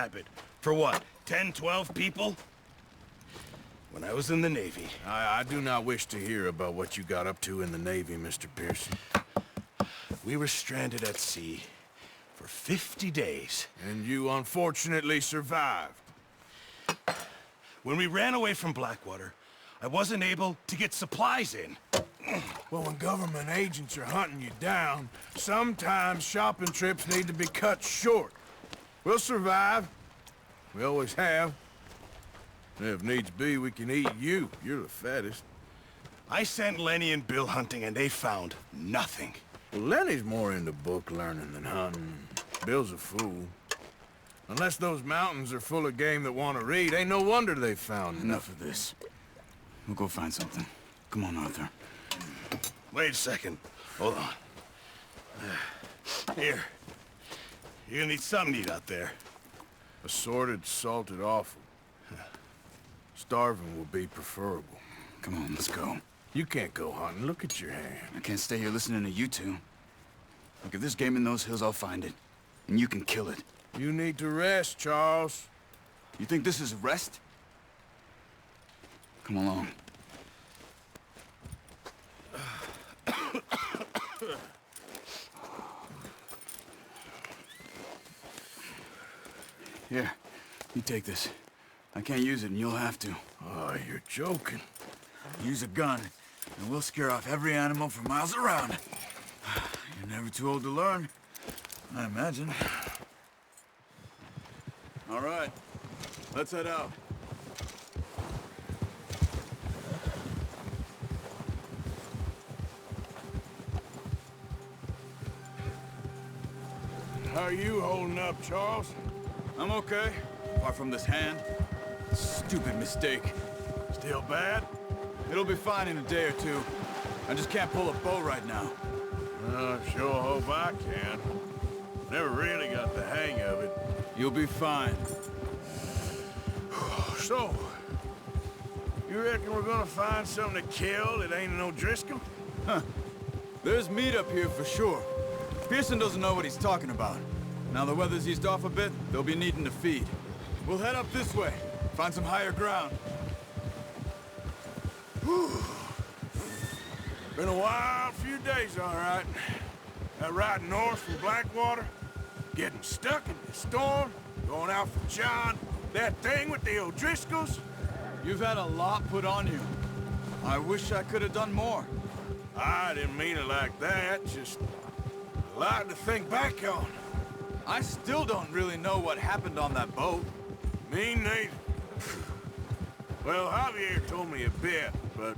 habit. For what, 10, 12 people? When I was in the Navy... I do not wish to hear about what you got up to in the Navy, Mr. Pearson. We were stranded at sea for 50 days. And you unfortunately survived. When we ran away from Blackwater, I wasn't able to get supplies in. Well, when government agents are hunting you down, sometimes shopping trips need to be cut short. We'll survive. We always have. And if needs be, we can eat you. You're the fattest. I sent Lenny and Bill hunting, and they found nothing. Well, Lenny's more into book learning than hunting. Bill's a fool. Unless those mountains are full of game that want to read, ain't no wonder they found Enough of this. We'll go find something. Come on, Arthur. Wait a second. Hold on. Here. You're gonna need something to eat out there. Assorted, salted offal. Starving will be preferable. Come on, let's go. You can't go hunting. Look at your hand. I can't stay here listening to you two. Look, if there's game in those hills, I'll find it. And you can kill it. You need to rest, Charles. You think this is rest? Come along. Here, you take this. I can't use it, and you'll have to. Oh, you're joking. Use a gun, and we'll scare off every animal for miles around. You're never too old to learn, I imagine. All right, let's head out. How are you holding up, Charles? I'm okay, apart from this hand. Stupid mistake. Still bad? It'll be fine in a day or two. I just can't pull a bow right now. I sure hope I can. Never really got the hang of it. You'll be fine. So, you reckon we're gonna find something to kill that ain't no Driscoll? Huh. There's meat up here for sure. Pearson doesn't know what he's talking about. Now the weather's eased off a bit, they'll be needing to feed. We'll head up this way, find some higher ground. Whew. Been a wild few days, all right. That ride north from Blackwater, getting stuck in the storm, going out for John, that thing with the O'Driscolls. You've had a lot put on you. I wish I could have done more. I didn't mean it like that, just a lot to think back on. I still don't really know what happened on that boat. Me neither. Well, Javier told me a bit, but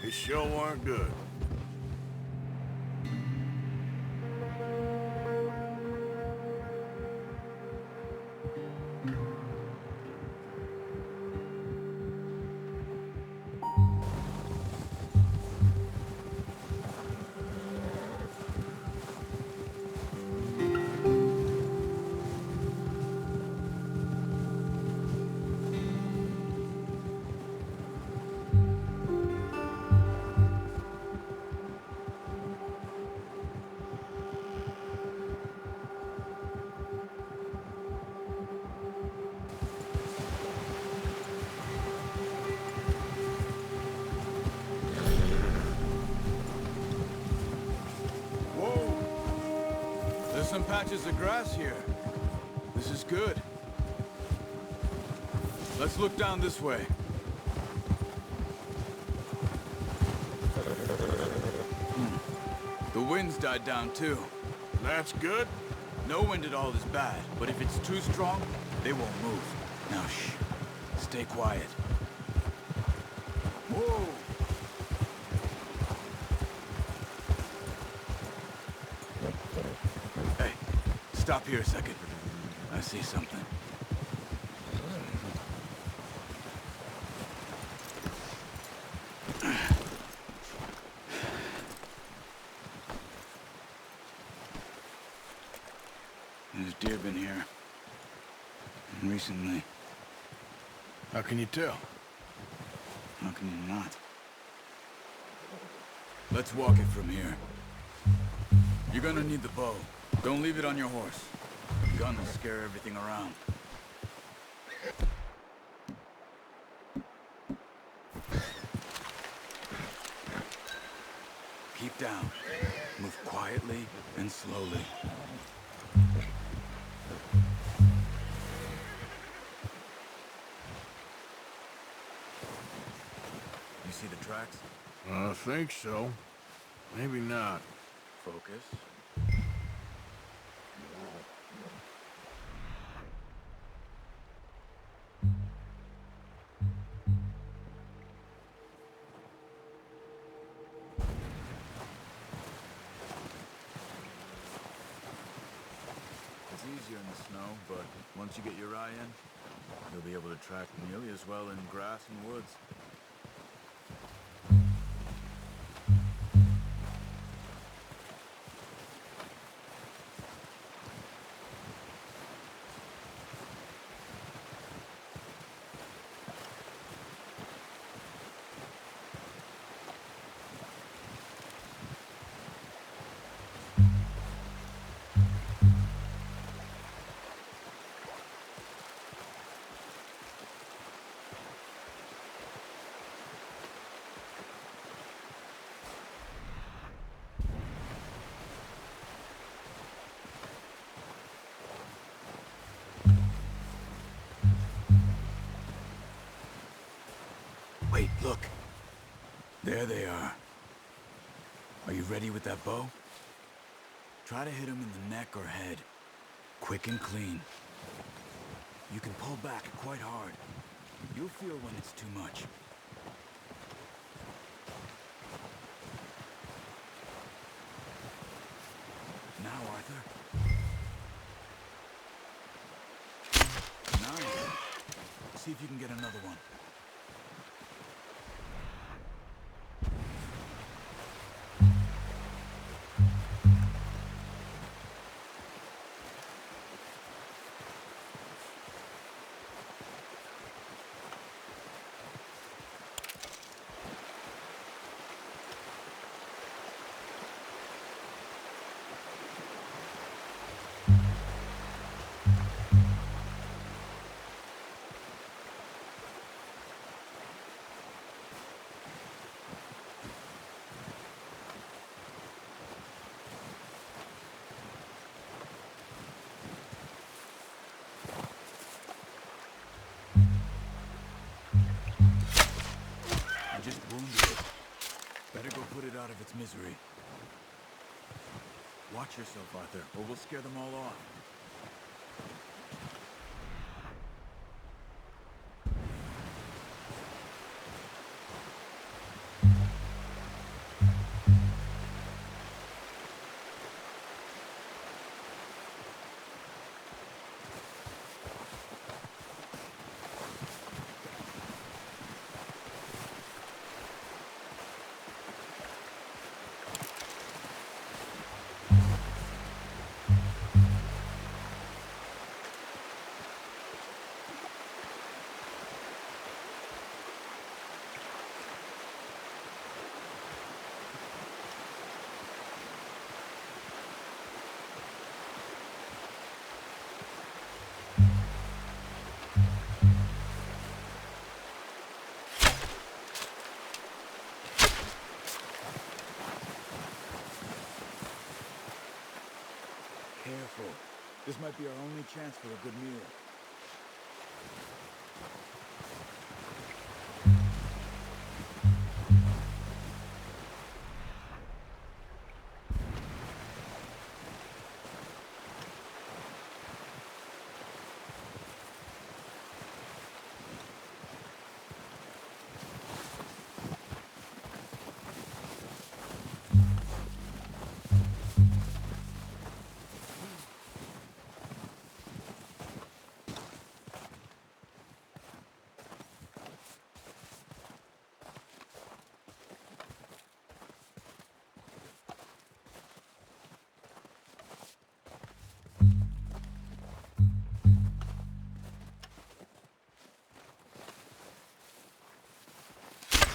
it sure weren't good. There's some patches of grass here. This is good. Let's look down this way. The wind's died down too. That's good. No wind at all is bad, but if it's too strong, they won't move. Now shh. Stay quiet. Whoa! Hey, stop here a second. I see something. There's deer been here. Recently. How can you tell? How can you not? Let's walk it from here. You're gonna need the bow. Don't leave it on your horse. The gun will scare everything around. down. Move quietly and slowly. You see the tracks? I think so. Maybe not. Focus. It's easier in the snow, but once you get your eye in, you'll be able to track nearly as well in grass and woods. Wait, look. There they are. Are you ready with that bow? Try to hit him in the neck or head. Quick and clean. You can pull back quite hard. You'll feel when it's too much. Now, Arthur. Nice. See if you can get another one. Just wounded it. Better go put it out of its misery. Watch yourself, Arthur, or we'll scare them all off. Careful. This might be our only chance for a good meal.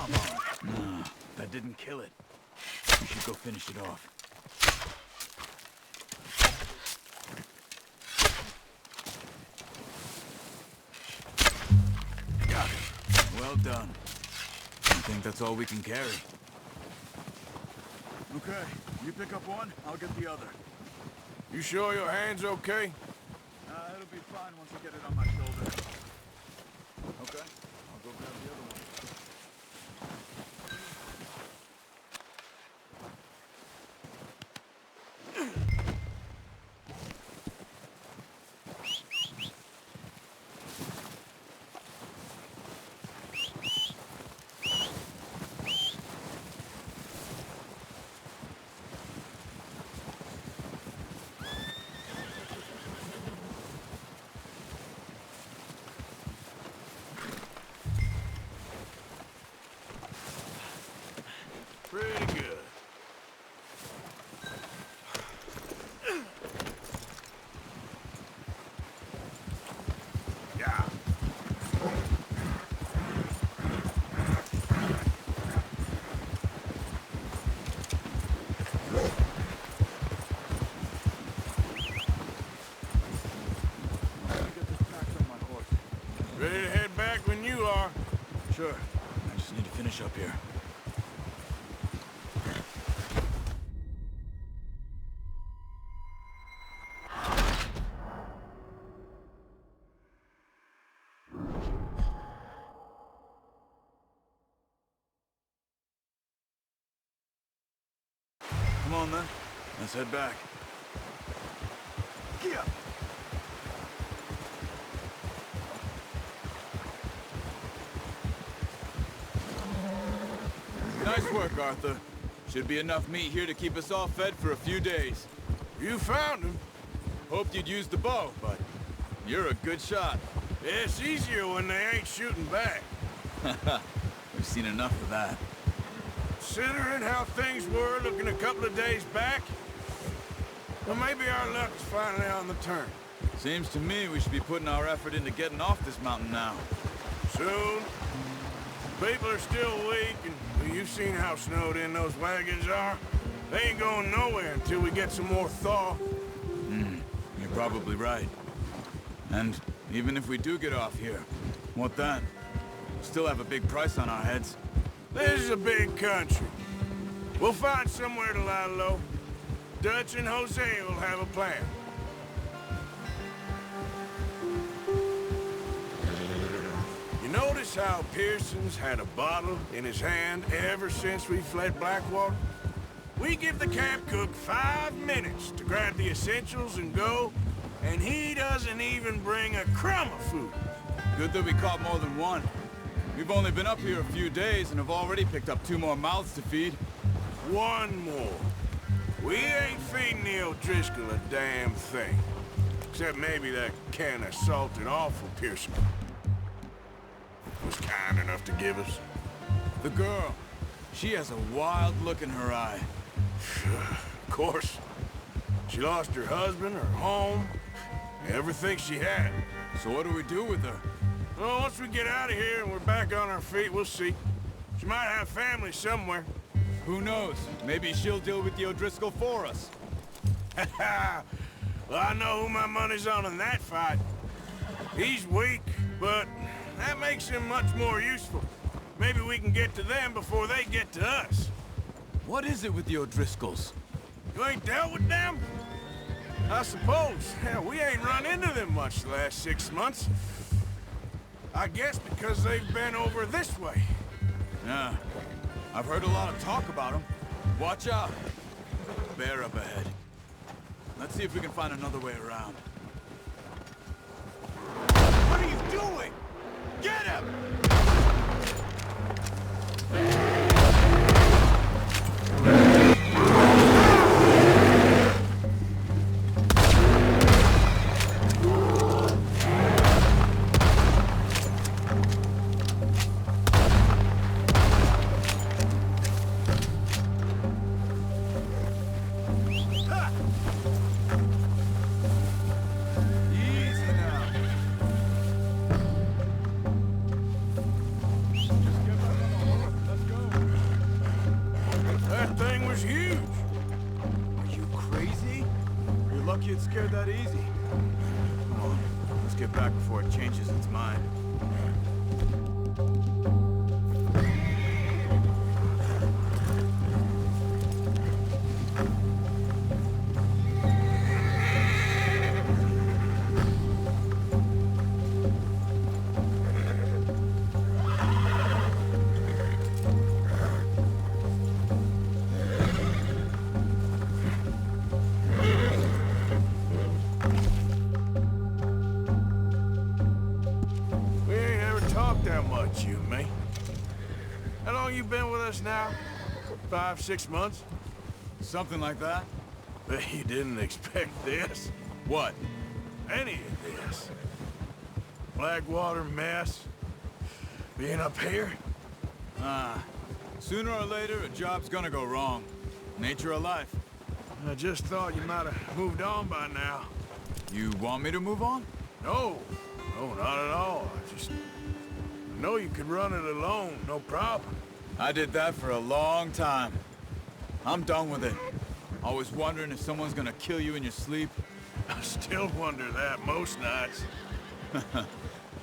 Come on. No, that didn't kill it. We should go finish it off. Got it. Well done. I think that's all we can carry. Okay, you pick up one, I'll get the other. You sure your hand's okay? It'll be fine once I get it on my shoulder. Okay, I'll go grab the other one. Pretty good. Yeah. Get this packed on my horse. Ready to head back when you are. Sure. I just need to finish up here. Come on then. Let's head back. Yeah. Nice work, Arthur. Should be enough meat here to keep us all fed for a few days. You found him. Hoped you'd use the bow, but you're a good shot. It's easier when they ain't shooting back. We've seen enough of that. Considering how things were looking a couple of days back, well, maybe our luck's finally on the turn. Seems to me we should be putting our effort into getting off this mountain now. Soon. People are still weak, and you've seen how snowed in those wagons are. They ain't going nowhere until we get some more thaw. You're probably right. And even if we do get off here, what then? We'll still have a big price on our heads. This is a big country. We'll find somewhere to lie low. Dutch and Jose will have a plan. You notice how Pearson's had a bottle in his hand ever since we fled Blackwater? We give the camp cook 5 minutes to grab the essentials and go, and he doesn't even bring a crumb of food. Good that we caught more than one. We've only been up here a few days and have already picked up 2 more mouths to feed. One more. We ain't feeding the O'Driscoll a damn thing. Except maybe that can of salted offal Pearson was kind enough to give us. The girl. She has a wild look in her eye. Of course. She lost her husband, her home, everything she had. So what do we do with her? Well, once we get out of here and we're back on our feet, we'll see. She might have family somewhere. Who knows? Maybe she'll deal with the O'Driscoll for us. Well, I know who my money's on in that fight. He's weak, but that makes him much more useful. Maybe we can get to them before they get to us. What is it with the O'Driscolls? You ain't dealt with them? I suppose. Hell, we ain't run into them much the last 6 months. I guess because they've been over this way. Yeah. I've heard a lot of talk about them. Watch out. Bear up ahead. Let's see if we can find another way around. What are you doing? Get him! It scared that easy. Come on, let's get back before it changes its mind. that much, you and me. How long you been with us now? 5, 6 months? Something like that? Bet you didn't expect this. What? Any of this. Blackwater mess. Being up here? Sooner or later, a job's gonna go wrong. Nature of life. I just thought you might have moved on by now. You want me to move on? No. No, not at all. I know you could run it alone, no problem. I did that for a long time. I'm done with it. Always wondering if someone's gonna kill you in your sleep. I still wonder that most nights.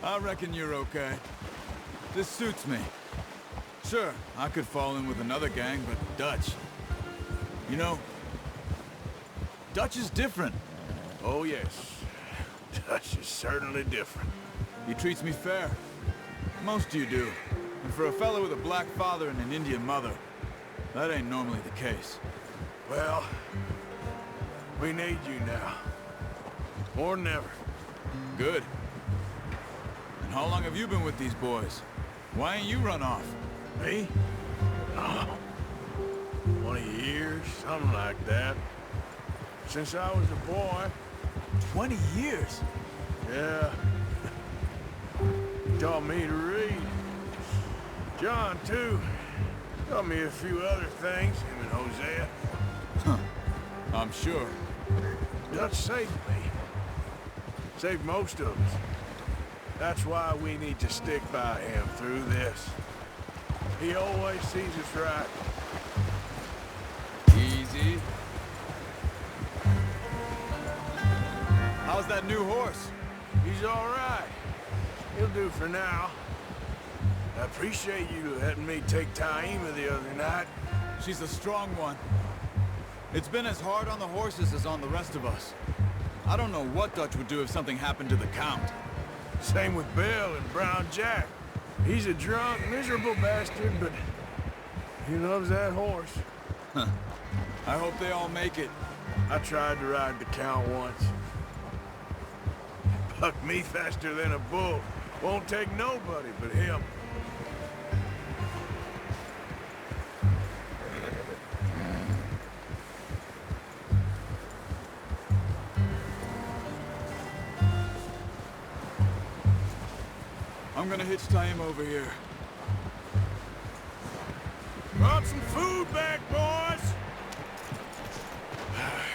I reckon you're okay. This suits me. Sure, I could fall in with another gang, but Dutch... You know, Dutch is different. Oh, yes. Dutch is certainly different. He treats me fair. Most of you do. And for a fellow with a black father and an Indian mother, that ain't normally the case. Well, we need you now. More than ever. Good. And how long have you been with these boys? Why ain't you run off? Me? Oh, 20 years, something like that. Since I was a boy. 20 years? Yeah. Taught me to read. John, too. Taught me a few other things, him and Hosea. Huh. I'm sure. Dutch saved me. Saved most of us. That's why we need to stick by him through this. He always sees us right. Easy. How's that new horse? He's all right. He'll do for now. I appreciate you letting me take Taima the other night. She's a strong one. It's been as hard on the horses as on the rest of us. I don't know what Dutch would do if something happened to the Count. Same with Bill and Brown Jack. He's a drunk, miserable bastard, but he loves that horse. Huh. I hope they all make it. I tried to ride the Count once. Bucked me faster than a bull. Won't take nobody but him. I'm gonna hitch Taima over here. Brought some food back, boys!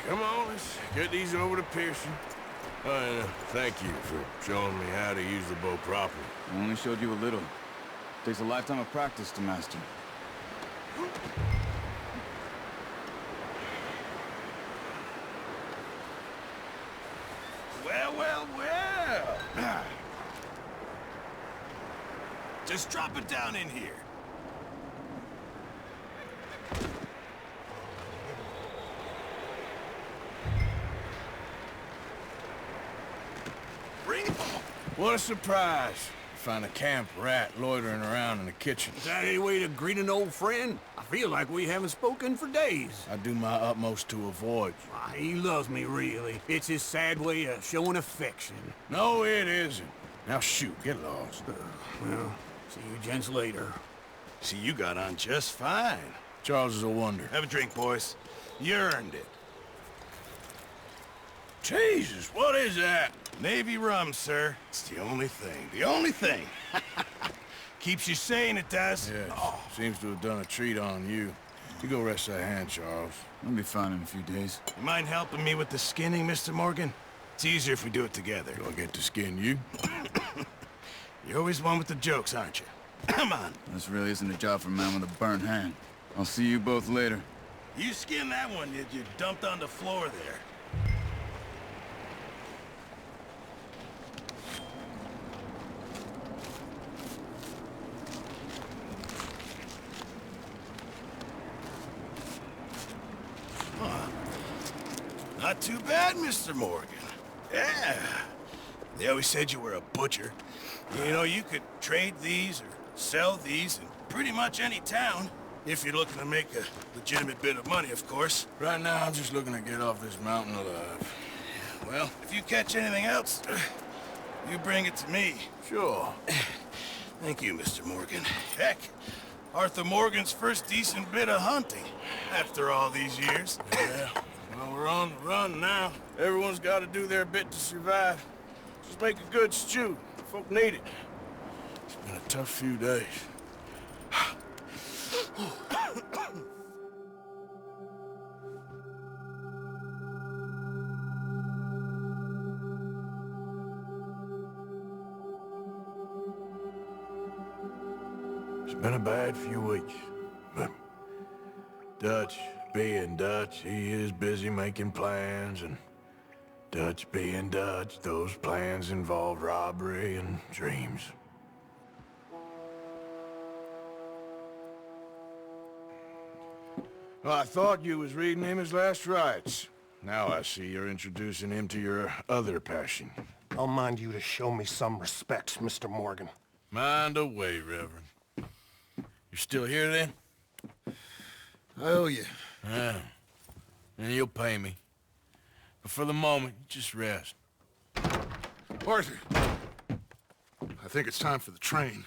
Come on, let's get these over to Pearson. Thank you for showing me how to use the bow properly. I only showed you a little. Takes a lifetime of practice to master. Well, well, well. Just drop it down in here. Bring it. What a surprise. Find a camp rat loitering around in the kitchen. Is that any way to greet an old friend? I feel like we haven't spoken for days. I do my utmost to avoid you. Why, he loves me, really. It's his sad way of showing affection. No, it isn't. Now shoot, get lost. Well, see you gents later. See, you got on just fine. Charles is a wonder. Have a drink, boys. You earned it. Jesus, what is that? Navy rum, sir. It's the only thing. The only thing. Keeps you sane, it does. Yes, seems to have done a treat on you. You go rest that hand, Charles. I'll be fine in a few days. You mind helping me with the skinning, Mr. Morgan? It's easier if we do it together. Do I get to skin you? You're always one with the jokes, aren't you? Come on. This really isn't a job for a man with a burnt hand. I'll see you both later. You skinned that one you dumped on the floor there. Not too bad, Mr. Morgan. Yeah. They always said you were a butcher. You know, you could trade these or sell these in pretty much any town. If you're looking to make a legitimate bit of money, of course. Right now, I'm just looking to get off this mountain alive. Well, if you catch anything else, you bring it to me. Sure. Thank you, Mr. Morgan. Heck, Arthur Morgan's first decent bit of hunting after all these years. Yeah, well, we're on the run now. Everyone's got to do their bit to survive. Just make a good stew. Folk need it. It's been a tough few days. It's been a bad few weeks, but Dutch being Dutch, he is busy making plans, and Dutch being Dutch, those plans involve robbery and dreams. Well, I thought you was reading him his last rites. Now I see you're introducing him to your other passion. I'll mind you to show me some respect, Mr. Morgan. Mind away, Reverend. You still here, then? I owe you. Yeah. And you'll pay me. But for the moment, just rest. Arthur, I think it's time for the train.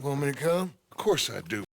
Want me to come? Of course I do.